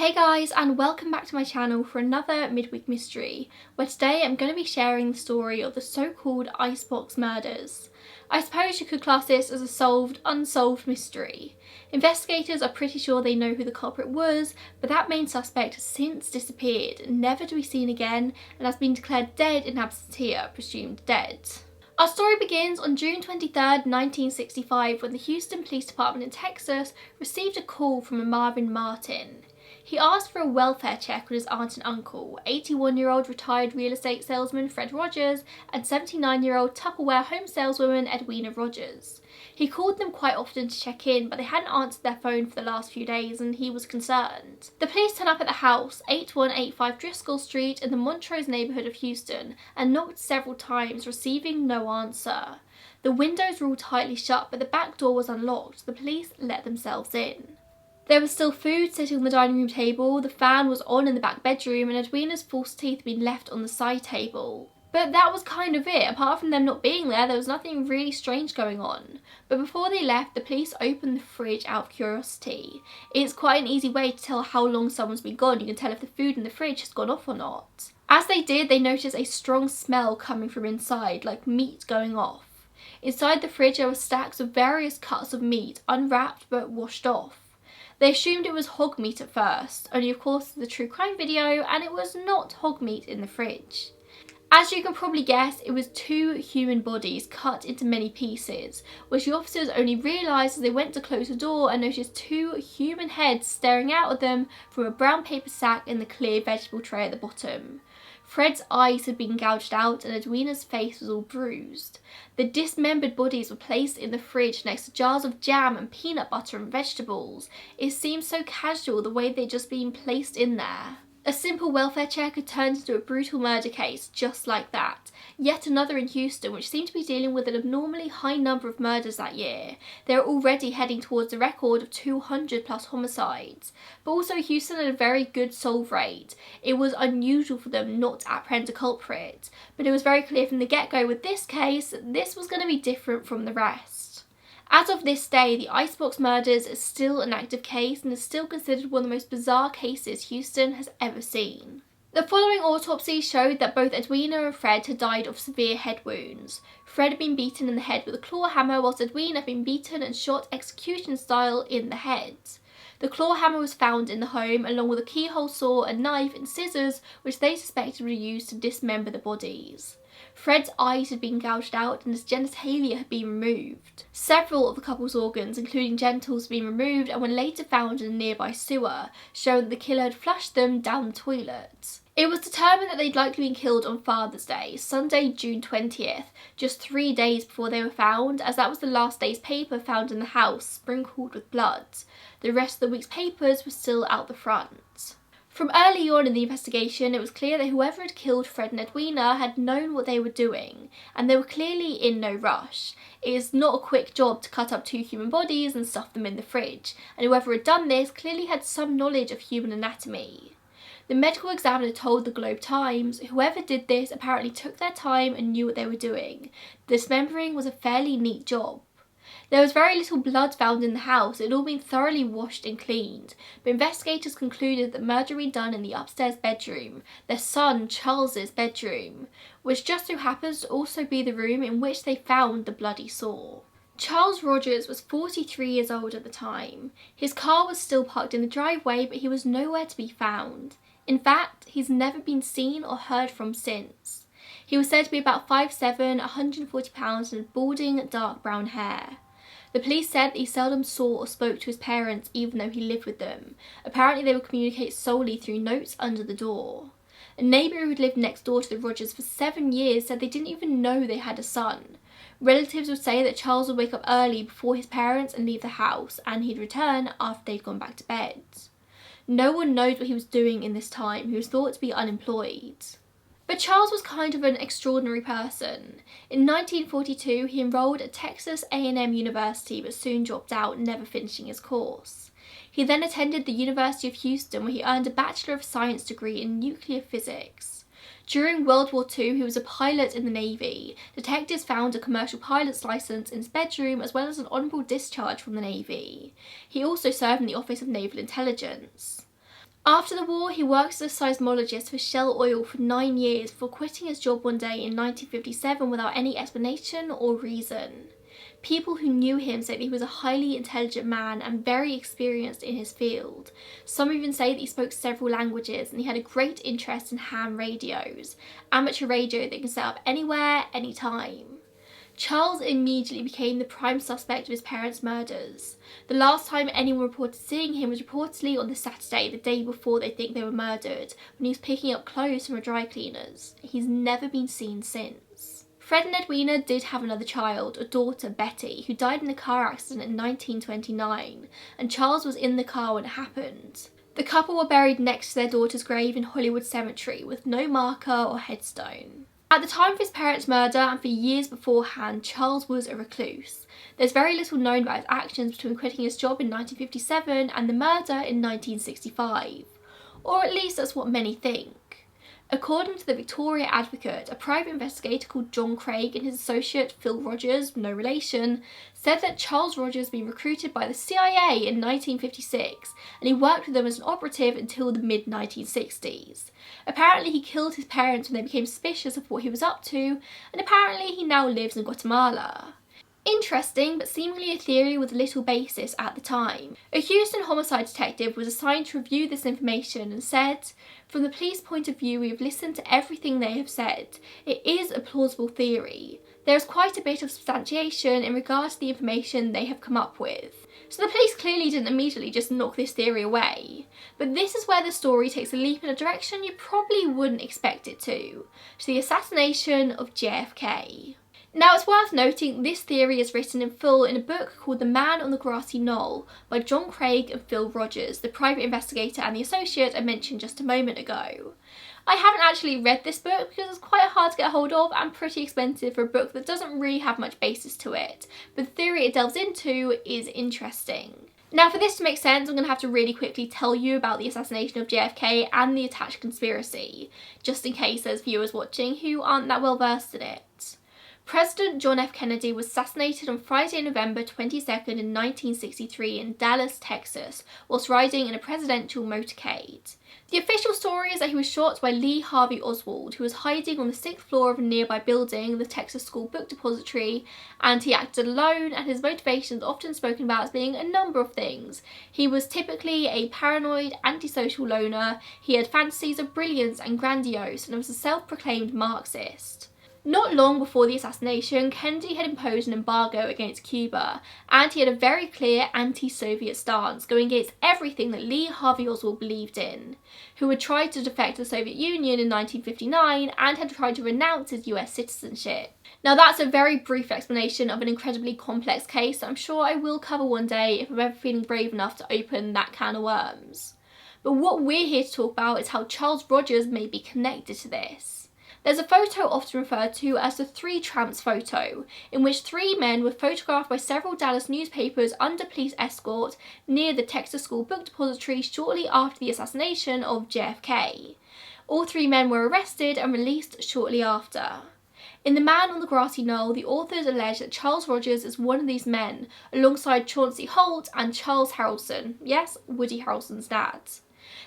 Hey guys, and welcome back to my channel for another midweek mystery, where today I'm going to be sharing the story of the so-called Icebox Murders. I suppose you could class this as a solved, unsolved mystery. Investigators are pretty sure they know who the culprit was, but that main suspect has since disappeared, never to be seen again, and has been declared dead in absentia, presumed dead. Our story begins on June 23rd, 1965, when the Houston Police Department in Texas received a call from a Marvin Martin. He asked for a welfare check on his aunt and uncle, 81-year-old retired real estate salesman Fred Rogers and 79-year-old Tupperware home saleswoman Edwina Rogers. He called them quite often to check in, but they hadn't answered their phone for the last few days and he was concerned. The police turned up at the house, 8185 Driscoll Street in the Montrose neighbourhood of Houston, and knocked several times, receiving no answer. The windows were all tightly shut, but the back door was unlocked. The police let themselves in. There was still food sitting on the dining room table, the fan was on in the back bedroom, and Edwina's false teeth had been left on the side table. But that was kind of it. Apart from them not being there was nothing really strange going on. But before they left, the police opened the fridge out of curiosity. It's quite an easy way to tell how long someone's been gone. You can tell if the food in the fridge has gone off or not. As they did, they noticed a strong smell coming from inside, like meat going off. Inside the fridge there were stacks of various cuts of meat, unwrapped but washed off. They assumed it was hog meat at first, only of course the true crime video, and it was not hog meat in the fridge. As you can probably guess, it was two human bodies cut into many pieces, which the officers only realised as they went to close the door and noticed two human heads staring out at them from a brown paper sack in the clear vegetable tray at the bottom. Fred's eyes had been gouged out and Edwina's face was all bruised. The dismembered bodies were placed in the fridge next to jars of jam and peanut butter and vegetables. It seemed so casual the way they'd just been placed in there. A simple welfare check had turned into a brutal murder case just like that. Yet another in Houston, which seemed to be dealing with an abnormally high number of murders that year. They were already heading towards a record of 200 plus homicides. But also Houston had a very good solve rate. It was unusual for them not to apprehend a culprit. But it was very clear from the get-go with this case, this was going to be different from the rest. As of this day, the Icebox Murders is still an active case and is still considered one of the most bizarre cases Houston has ever seen. The following autopsy showed that both Edwina and Fred had died of severe head wounds. Fred had been beaten in the head with a claw hammer, whilst Edwina had been beaten and shot execution style in the head. The claw hammer was found in the home along with a keyhole saw, a knife and scissors, which they suspected were used to dismember the bodies. Fred's eyes had been gouged out and his genitalia had been removed. Several of the couple's organs, including genitals, had been removed and were later found in a nearby sewer, showing that the killer had flushed them down the toilet. It was determined that they'd likely been killed on Father's Day, Sunday, June 20th, just 3 days before they were found, as that was the last day's paper found in the house, sprinkled with blood. The rest of the week's papers were still out the front. From early on in the investigation, it was clear that whoever had killed Fred and Edwina had known what they were doing, and they were clearly in no rush. It is not a quick job to cut up two human bodies and stuff them in the fridge, and whoever had done this clearly had some knowledge of human anatomy. The medical examiner told the Globe Times, whoever did this apparently took their time and knew what they were doing. The dismembering was a fairly neat job. There was very little blood found in the house. It had all been thoroughly washed and cleaned, but investigators concluded that murder had been done in the upstairs bedroom, their son Charles's bedroom, which just so happens to also be the room in which they found the bloody saw. Charles Rogers was 43 years old at the time. His car was still parked in the driveway, but he was nowhere to be found. In fact, he's never been seen or heard from since. He was said to be about 5'7", 140 pounds and had balding, dark brown hair. The police said that he seldom saw or spoke to his parents even though he lived with them. Apparently they would communicate solely through notes under the door. A neighbour who had lived next door to the Rogers for 7 years said they didn't even know they had a son. Relatives would say that Charles would wake up early before his parents and leave the house, and he'd return after they'd gone back to bed. No one knows what he was doing in this time. He was thought to be unemployed. But Charles was kind of an extraordinary person. In 1942, he enrolled at Texas A&M University but soon dropped out, never finishing his course. He then attended the University of Houston, where he earned a Bachelor of Science degree in nuclear physics. During World War II, he was a pilot in the Navy. Detectives found a commercial pilot's license in his bedroom as well as an honourable discharge from the Navy. He also served in the Office of Naval Intelligence. After the war, he worked as a seismologist for Shell Oil for 9 years before quitting his job one day in 1957 without any explanation or reason. People who knew him said he was a highly intelligent man and very experienced in his field. Some even say that he spoke several languages and he had a great interest in ham radios, amateur radio that can set up anywhere, anytime. Charles immediately became the prime suspect of his parents' murders. The last time anyone reported seeing him was reportedly on the Saturday, the day before they think they were murdered, when he was picking up clothes from a dry cleaner's. He's never been seen since. Fred and Edwina did have another child, a daughter, Betty, who died in a car accident in 1929, and Charles was in the car when it happened. The couple were buried next to their daughter's grave in Hollywood Cemetery with no marker or headstone. At the time of his parents' murder and for years beforehand, Charles was a recluse. There's very little known about his actions between quitting his job in 1957 and the murder in 1965. Or at least that's what many think. According to the Victoria Advocate, a private investigator called John Craig and his associate Phil Rogers, no relation, said that Charles Rogers had been recruited by the CIA in 1956 and he worked with them as an operative until the mid-1960s. Apparently he killed his parents when they became suspicious of what he was up to, and apparently he now lives in Guatemala. Interesting, but seemingly a theory with little basis at the time. A Houston homicide detective was assigned to review this information and said, "From the police point of view, we have listened to everything they have said. It is a plausible theory. There is quite a bit of substantiation in regard to the information they have come up with." So the police clearly didn't immediately just knock this theory away. But this is where the story takes a leap in a direction you probably wouldn't expect it to the assassination of JFK. Now it's worth noting this theory is written in full in a book called The Man on the Grassy Knoll by John Craig and Phil Rogers, the private investigator and the associate I mentioned just a moment ago. I haven't actually read this book because it's quite hard to get hold of and pretty expensive for a book that doesn't really have much basis to it, but the theory it delves into is interesting. Now for this to make sense, I'm going to have to really quickly tell you about the assassination of JFK and the attached conspiracy, just in case there's viewers watching who aren't that well versed in it. President John F. Kennedy was assassinated on Friday, November 22nd in 1963 in Dallas, Texas, whilst riding in a presidential motorcade. The official story is that he was shot by Lee Harvey Oswald, who was hiding on the 6th floor of a nearby building, the Texas School Book Depository, and he acted alone, and his motivation is often spoken about as being a number of things. He was typically a paranoid, antisocial loner, he had fantasies of brilliance and grandiose, and was a self-proclaimed Marxist. Not long before the assassination, Kennedy had imposed an embargo against Cuba, and he had a very clear anti-Soviet stance, going against everything that Lee Harvey Oswald believed in, who had tried to defect to the Soviet Union in 1959 and had tried to renounce his US citizenship. Now that's a very brief explanation of an incredibly complex case that I'm sure I will cover one day if I'm ever feeling brave enough to open that can of worms. But what we're here to talk about is how Charles Rogers may be connected to this. There's a photo often referred to as the Three Tramps photo, in which 3 men were photographed by several Dallas newspapers under police escort near the Texas School Book Depository shortly after the assassination of JFK. All 3 men were arrested and released shortly after. In The Man on the Grassy Knoll, the authors allege that Charles Rogers is one of these men, alongside Chauncey Holt and Charles Harrelson, yes, Woody Harrelson's dad.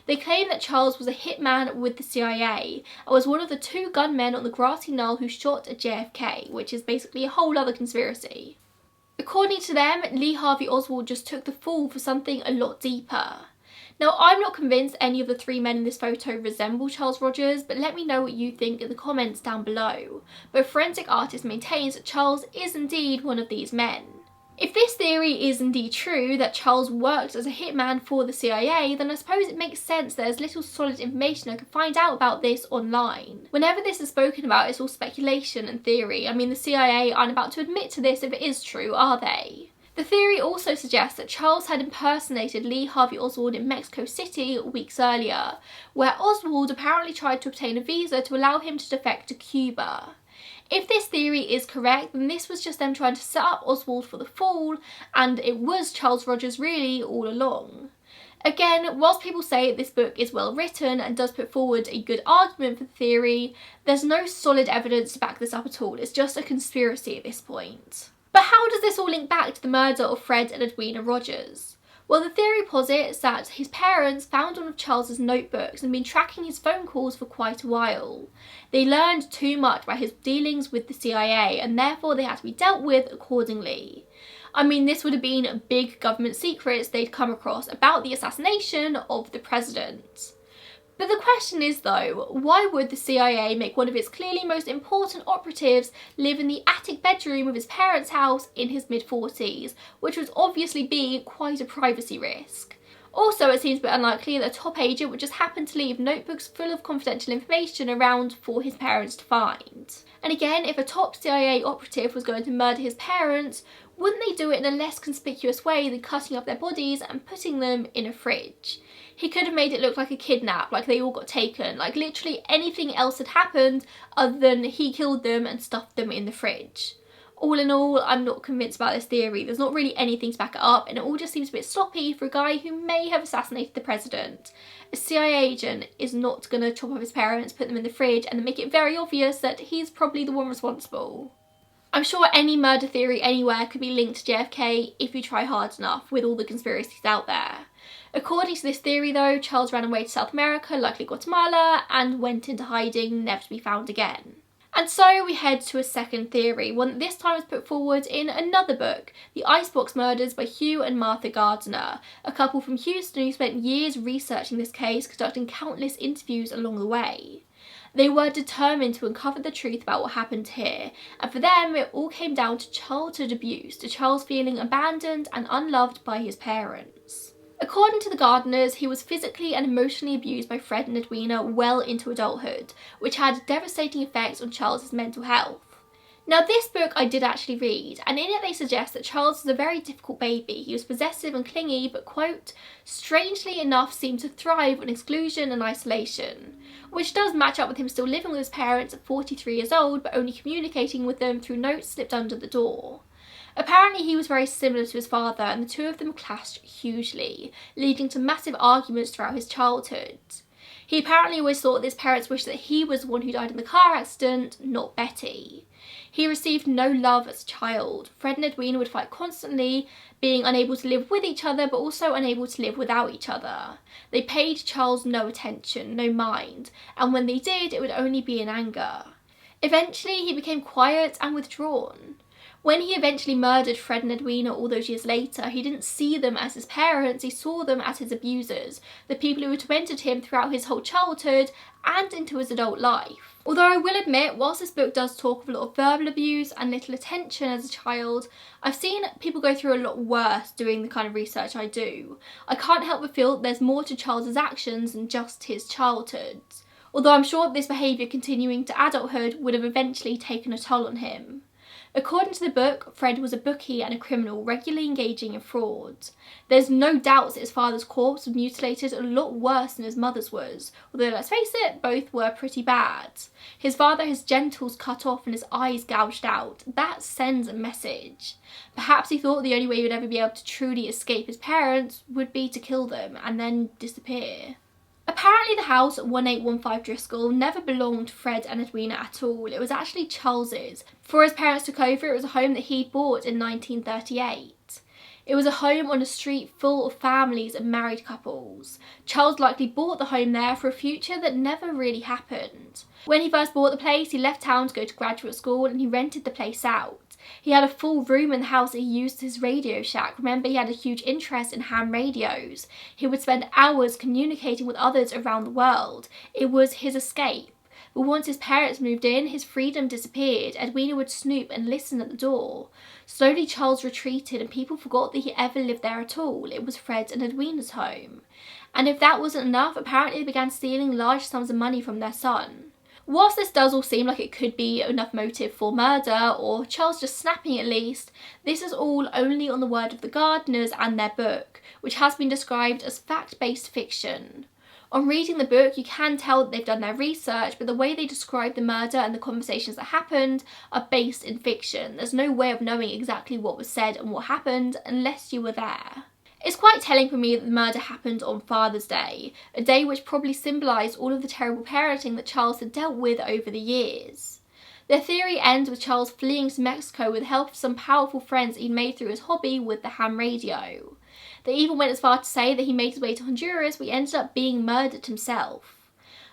They claim that Charles was a hitman with the CIA and was one of the 2 gunmen on the Grassy Knoll who shot at JFK, which is basically a whole other conspiracy. According to them, Lee Harvey Oswald just took the fall for something a lot deeper. Now, I'm not convinced any of the 3 men in this photo resemble Charles Rogers, but let me know what you think in the comments down below. But a forensic artist maintains that Charles is indeed one of these men. If this theory is indeed true, that Charles worked as a hitman for the CIA, then I suppose it makes sense there's little solid information I could find out about this online. Whenever this is spoken about, it's all speculation and theory. I mean, the CIA aren't about to admit to this if it is true, are they? The theory also suggests that Charles had impersonated Lee Harvey Oswald in Mexico City weeks earlier, where Oswald apparently tried to obtain a visa to allow him to defect to Cuba. If this theory is correct, then this was just them trying to set up Oswald for the fall, and it was Charles Rogers really all along. Again, whilst people say this book is well written and does put forward a good argument for the theory, there's no solid evidence to back this up at all. It's just a conspiracy at this point. But how does this all link back to the murder of Fred and Edwina Rogers? Well, the theory posits that his parents found one of Charles's notebooks and been tracking his phone calls for quite a while. They learned too much about his dealings with the CIA and therefore they had to be dealt with accordingly. I mean, this would have been big government secrets they'd come across about the assassination of the president. But the question is though, why would the CIA make one of its clearly most important operatives live in the attic bedroom of his parents' house in his mid-40s, which would obviously be quite a privacy risk? Also, it seems a bit unlikely that a top agent would just happen to leave notebooks full of confidential information around for his parents to find. And again, if a top CIA operative was going to murder his parents, wouldn't they do it in a less conspicuous way than cutting up their bodies and putting them in a fridge? He could have made it look like a kidnap, like they all got taken, like literally anything else had happened other than he killed them and stuffed them in the fridge. All in all, I'm not convinced about this theory. There's not really anything to back it up and it all just seems a bit sloppy for a guy who may have assassinated the president. A CIA agent is not going to chop up his parents, put them in the fridge and then make it very obvious that he's probably the one responsible. I'm sure any murder theory anywhere could be linked to JFK if you try hard enough with all the conspiracies out there. According to this theory though, Charles ran away to South America, likely Guatemala, and went into hiding, never to be found again. And so we head to a second theory, one that this time was put forward in another book, The Icebox Murders by Hugh and Martha Gardner, a couple from Houston who spent years researching this case, conducting countless interviews along the way. They were determined to uncover the truth about what happened here, and for them it all came down to childhood abuse, to Charles feeling abandoned and unloved by his parents. According to the Gardners, he was physically and emotionally abused by Fred and Edwina well into adulthood, which had devastating effects on Charles's mental health. Now this book I did actually read, and in it they suggest that Charles was a very difficult baby. He was possessive and clingy, but quote, strangely enough seemed to thrive on exclusion and isolation, which does match up with him still living with his parents at 43 years old, but only communicating with them through notes slipped under the door. Apparently he was very similar to his father and the two of them clashed hugely, leading to massive arguments throughout his childhood. He apparently always thought that his parents wished that he was the one who died in the car accident, not Betty. He received no love as a child. Fred and Edwina would fight constantly, being unable to live with each other but also unable to live without each other. They paid Charles no attention, no mind, and when they did it would only be in anger. Eventually he became quiet and withdrawn. When he eventually murdered Fred and Edwina all those years later, he didn't see them as his parents, he saw them as his abusers, the people who had tormented him throughout his whole childhood and into his adult life. Although I will admit, whilst this book does talk of a lot of verbal abuse and little attention as a child, I've seen people go through a lot worse doing the kind of research I do. I can't help but feel that there's more to Charles's actions than just his childhood. Although I'm sure this behaviour continuing to adulthood would have eventually taken a toll on him. According to the book, Fred was a bookie and a criminal, regularly engaging in fraud. There's no doubt that his father's corpse was mutilated a lot worse than his mother's was, although let's face it, both were pretty bad. His father had his genitals cut off and his eyes gouged out. That sends a message. Perhaps he thought the only way he would ever be able to truly escape his parents would be to kill them and then disappear. Apparently the house at 1815 Driscoll never belonged to Fred and Edwina at all. It was actually Charles's. Before his parents took over, it was a home that he'd bought in 1938. It was a home on a street full of families and married couples. Charles likely bought the home there for a future that never really happened. When he first bought the place, he left town to go to graduate school and he rented the place out. He had a full room in the house that he used as his Radio Shack. Remember, he had a huge interest in ham radios. He would spend hours communicating with others around the world. It was his escape. But once his parents moved in, his freedom disappeared. Edwina would snoop and listen at the door. Slowly Charles retreated and people forgot that he ever lived there at all. It was Fred and Edwina's home. And if that wasn't enough, apparently they began stealing large sums of money from their son. Whilst this does all seem like it could be enough motive for murder, or Charles just snapping at least, this is all only on the word of the Gardners and their book, which has been described as fact-based fiction. On reading the book, you can tell that they've done their research, but the way they describe the murder and the conversations that happened are based in fiction. There's no way of knowing exactly what was said and what happened unless you were there. It's quite telling for me that the murder happened on Father's Day, a day which probably symbolised all of the terrible parenting that Charles had dealt with over the years. Their theory ends with Charles fleeing to Mexico with the help of some powerful friends he'd made through his hobby with the ham radio. They even went as far to say that he made his way to Honduras, where he ended up being murdered himself.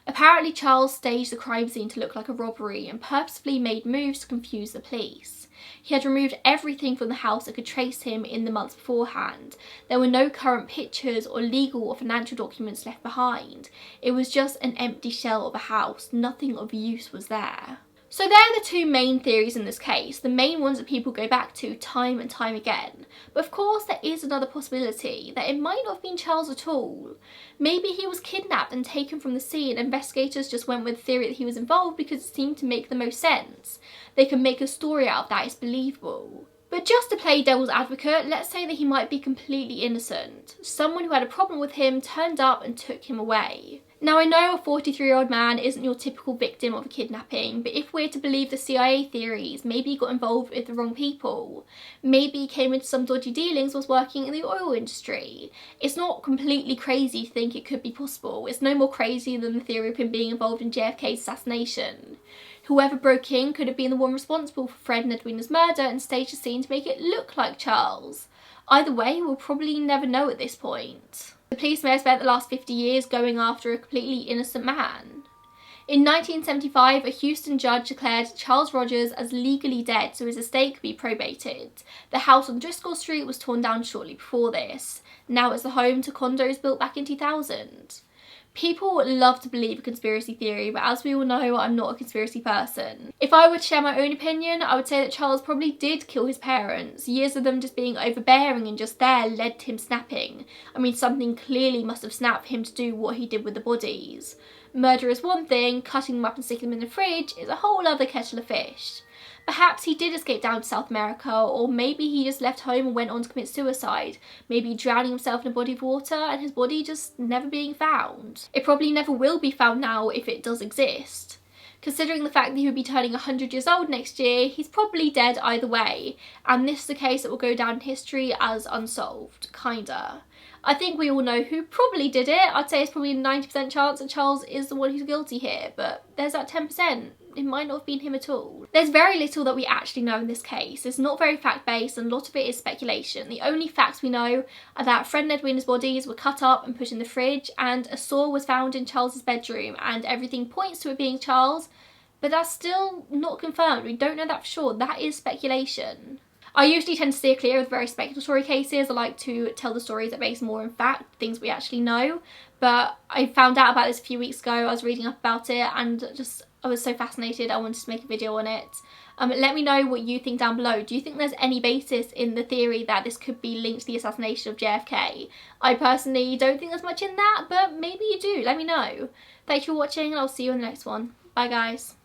Apparently, Charles staged the crime scene to look like a robbery and purposefully made moves to confuse the police. He had removed everything from the house that could trace him in the months beforehand. There were no current pictures or legal or financial documents left behind. It was just an empty shell of a house. Nothing of use was there. So there are the two main theories in this case, the main ones that people go back to time and time again. But of course there is another possibility, that it might not have been Charles at all. Maybe he was kidnapped and taken from the scene. Investigators just went with the theory that he was involved because it seemed to make the most sense. They can make a story out of that, it's believable. But just to play devil's advocate, let's say that he might be completely innocent. Someone who had a problem with him turned up and took him away. Now I know a 43-year-old man isn't your typical victim of a kidnapping, but if we're to believe the CIA theories, maybe he got involved with the wrong people. Maybe he came into some dodgy dealings whilst working in the oil industry. It's not completely crazy to think it could be possible. It's no more crazy than the theory of him being involved in JFK's assassination. Whoever broke in could have been the one responsible for Fred and Edwina's murder and staged a scene to make it look like Charles. Either way, we'll probably never know at this point. The police may have spent the last 50 years going after a completely innocent man. In 1975, a Houston judge declared Charles Rogers as legally dead so his estate could be probated. The house on Driscoll Street was torn down shortly before this. Now it's the home to condos built back in 2000. People love to believe a conspiracy theory, but as we all know, I'm not a conspiracy person. If I were to share my own opinion, I would say that Charles probably did kill his parents. Years of them just being overbearing and just there led to him snapping. I mean, something clearly must have snapped him to do what he did with the bodies. Murder is one thing, cutting them up and sticking them in the fridge is a whole other kettle of fish. Perhaps he did escape down to South America, or maybe he just left home and went on to commit suicide, maybe drowning himself in a body of water and his body just never being found. It probably never will be found now if it does exist. Considering the fact that he would be turning 100 years old next year, he's probably dead either way, and this is a case that will go down in history as unsolved, kinda. I think we all know who probably did it. I'd say it's probably a 90% chance that Charles is the one who's guilty here, but there's that 10%. It might not have been him at all. There's very little that we actually know in this case. It's not very fact-based and a lot of it is speculation. The only facts we know are that Fred and Edwina's bodies were cut up and put in the fridge and a saw was found in Charles's bedroom and everything points to it being Charles, but that's still not confirmed. We don't know that for sure. That is speculation. I usually tend to steer clear of very speculatory cases. I like to tell the stories that are based more in fact, things we actually know. But I found out about this a few weeks ago. I was reading up about it and I was so fascinated. I wanted to make a video on it. Let me know what you think down below. Do you think there's any basis in the theory that this could be linked to the assassination of JFK? I personally don't think there's much in that, but maybe you do. Let me know. Thank you for watching and I'll see you in the next one. Bye guys.